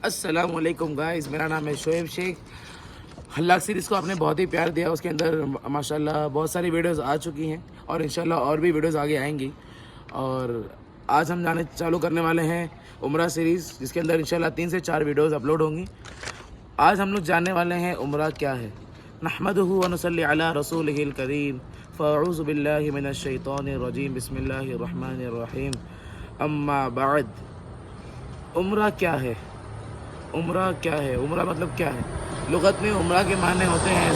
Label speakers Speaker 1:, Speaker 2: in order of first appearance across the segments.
Speaker 1: अस्सलाम वालेकुम गाइस, मेरा नाम है शोएब शेख। हल्लाक सीरीज़ को आपने बहुत ही प्यार दिया, उसके अंदर माशाल्लाह बहुत सारी वीडियोस आ चुकी हैं और इंशाल्लाह और भी वीडियोस आगे आएंगी। और आज हम जाने चालू करने वाले हैं उम्रा सीरीज़, जिसके अंदर इंशाल्लाह 3 से 4 वीडियोस अपलोड होंगी। आज हम लोग जानने वाले हैं उम्रा क्या है। नहमदुहु व नुसल्ली अला रसूलिहिल करीम, फ़अऊज़ु बिल्लाहि मिनश शैतानिर रजीम, बिस्मिल्लाहिर रहमानिर रहीम, अम्मा बाद। उम्रा क्या है? उम्रा क्या है? उम्रा मतलब क्या है? लुगत में उम्रा के माने होते हैं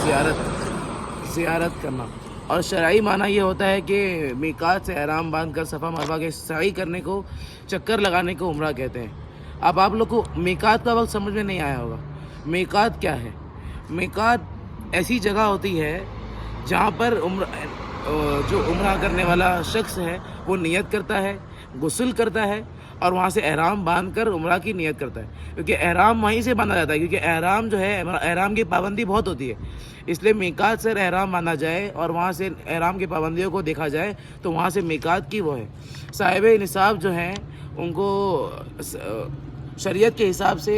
Speaker 1: ज़ियारत करना, और शरई माना ये होता है कि मीकात से एहराम बांध कर सफ़ा मरवा के सई करने को, चक्कर लगाने को उम्रा कहते हैं। अब आप लोग को मीकात का वक्त समझ में नहीं आया होगा। मीकात क्या है? मीकात ऐसी जगह होती है जहाँ पर जो उम्रा करने वाला शख्स है वो नियत करता है, गुस्ल करता है और वहाँ से एहराम बांध कर उम्रा की नियत करता है, क्योंकि एहराम वहीं से बांधा जाता है। क्योंकि एहराम जो है, एहराम की पाबंदी बहुत होती है, इसलिए मीकात से एहराम बांधा जाए और वहाँ से एहराम की पाबंदियों को देखा जाए तो वहाँ से मीकात की वो है। साहिब निसाब जो हैं उनको शरीयत के हिसाब से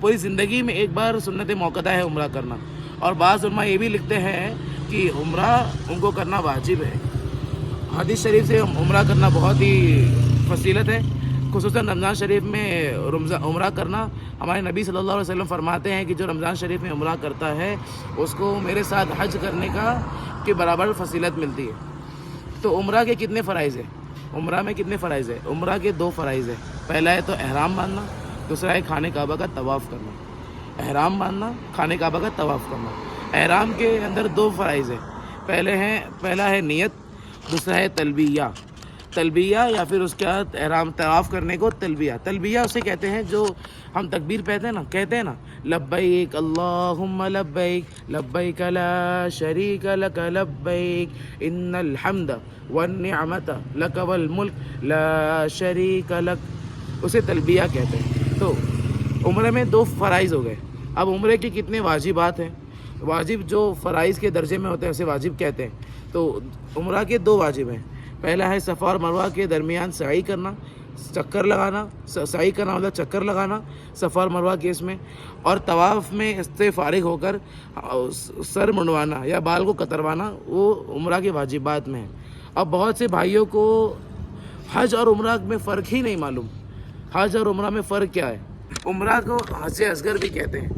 Speaker 1: पूरी ज़िंदगी में एक बार सुन्नत मौक़दा है उम्रा करना, और बाज़ उलमा ये भी लिखते हैं कि उम्रा उनको करना वाजिब है। हदीस शरीफ से उम्रा करना बहुत ही फसीलत है, खुसूसन रमज़ान शरीफ में उम्रा करना। हमारे नबी सल्लल्लाहु अलैहि वसल्लम फरमाते हैं कि जो रमज़ान शरीफ में उम्रा करता है उसको मेरे साथ हज करने के बराबर फसीलत मिलती है। तो उम्रा के कितने फ़राइज़ हैं? उम्रा में कितने फ़राइज़ हैं? उम्रा के 2 फ़राइज़ हैं। पहला है तो एहराम बांधना, दूसरा है खाने काबा का तवाफ़ करना। एहराम बांधना, खाने काबा का तवाफ़ करना। एहराम के अंदर 2 फ़राइज़ हैं। पहला है नियत, दूसरा है तलबिया या फिर उसके बाद एहराम तवाफ़ करने को तलबिया उसे कहते हैं जो हम तकबीर कहते हैं ना, लब्बैक अल्लाहुम्मा लब्बैक, लब्बैक ला शरीक लक लब्बैक, इन्नल हम्द वन निअमत लक वल मुल्क ला शरीक लक, उसे तलबिया कहते हैं। तो उम्रे में 2 फ़राइज़ हो गए। अब उम्रे के कितने वाजिबात हैं? वाजिब जो फ़राइज़ के दर्जे में होते हैं उसे वाजिब कहते हैं। तो उम्रा के 2 वाजिब हैं। पहला है सफ़ा और मरवा के दरमियान सई करना, चक्कर लगाना। सई करना मतलब चक्कर लगाना सफ़ा और मरवा के इसमें, और तवाफ़ में इससे फ़ारिग होकर सर मुंडवाना या बाल को कतरवाना, वो उम्रा के वाजिबात में है। अब बहुत से भाइयों को हज और उम्रा में फ़र्क ही नहीं मालूम। हज और उम्रा में फ़र्क क्या है? उम्रा को हज असगर भी कहते हैं।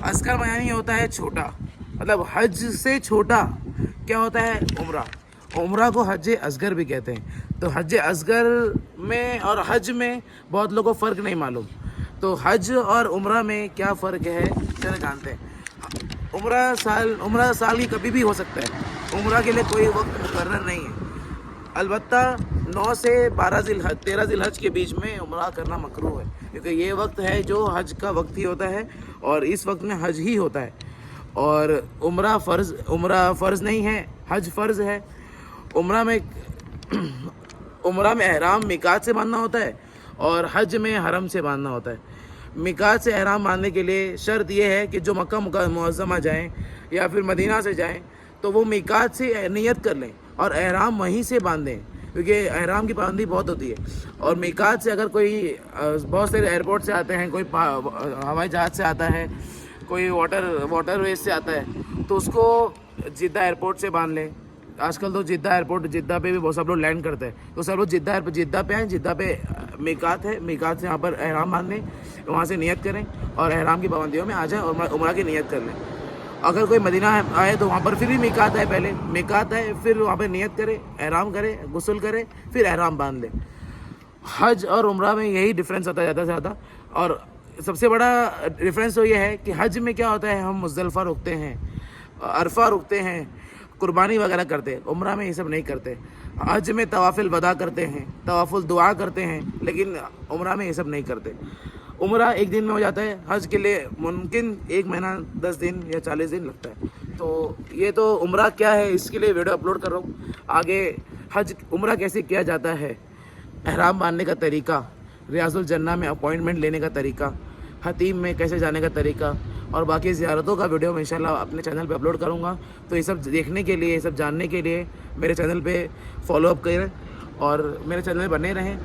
Speaker 1: असगर यानी होता है छोटा, मतलब हज से छोटा क्या होता है? उम्रा को हज असगर भी कहते हैं। तो हज असगर में और हज में बहुत लोगों को फ़र्क नहीं मालूम। तो हज और उम्रा में क्या फ़र्क है चलो जानते हैं। उम्रा साल की कभी भी हो सकता है। उम्रा के लिए कोई वक्त मुकर्रर नहीं है। अलबत्ता 9 से 13 ज़िलहज के बीच में उम्रा करना मकरूह है, क्योंकि ये वक्त है जो हज का वक्त ही होता है और इस वक्त में हज ही होता है। और उम्रा फ़र्ज़ नहीं है, हज फ़र्ज़ है। उम्रा में एहराम मिकात से बांधना होता है और हज में हरम से बांधना होता है। मिकात से एहराम बांधने के लिए शर्त यह है कि जो मक्का मुअज़्ज़मा जाएँ या फिर मदीना से जाएँ तो वो मिकात से नियत कर लें और एहराम वहीं से बांधें, क्योंकि एहराम की पाबंदी बहुत होती है। और मिकात से अगर कोई बहुत सारे एयरपोर्ट से आते हैं, कोई हवाई जहाज़ से आता है, कोई वाटरवेज से आता है, तो उसको जिद्दा एयरपोर्ट से बांध लें। आजकल तो जिद्दा पे भी बहुत सब लोग लैंड करते हैं, तो सब लोग जिद्दा पे आएँ। जिद्दा पे मिकात है, मिकात से यहाँ पर एहराम बांध लें, वहाँ से नियत करें और एहराम की पाबंदियों में आ जाएँ और उम्रा की नियत कर लें। अगर कोई मदीना आए तो वहाँ पर फिर भी मिकात है, पहले मिकात है, फिर वहाँ पर नियत करे, एहराम करे, गुस्ल करे, फिर एहराम बांध ले। हज और उम्रा में यही डिफरेंस होता है ज़्यादा से ज़्यादा। और सबसे बड़ा डिफरेंस तो ये है कि हज में क्या होता है, हम मुज़दलिफ़ा रुकते हैं, अरफा रुकते हैं, कुर्बानी वगैरह करते हैं। उम्रा में ये सब नहीं करते। हज में तवाफ़ुल वदा करते हैं, तवाफ़ुल दुआ करते हैं, लेकिन उम्रा में ये सब नहीं करते। उम्रा 1 दिन में हो जाता है, हज के लिए मुमकिन 1 महीना 10 दिन या 40 दिन लगता है। तो ये तो उम्रा क्या है, इसके लिए वीडियो अपलोड कर रहा हूँ। आगे उम्रा कैसे किया जाता है, एहराम बांधने का तरीका, रियाजुल जन्ना में अपॉइंटमेंट लेने का तरीका, हतीम में कैसे जाने का तरीका, और बाकी ज़ियारतों का वीडियो मैं इंशाल्लाह अपने चैनल पे अपलोड करूँगा। तो ये सब देखने के लिए, ये सब जानने के लिए मेरे चैनल पे फॉलो अप करें और मेरे चैनल में बने रहें।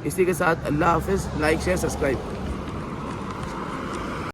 Speaker 1: इसी के साथ अल्लाह हाफ़िज़। Like share subscribe.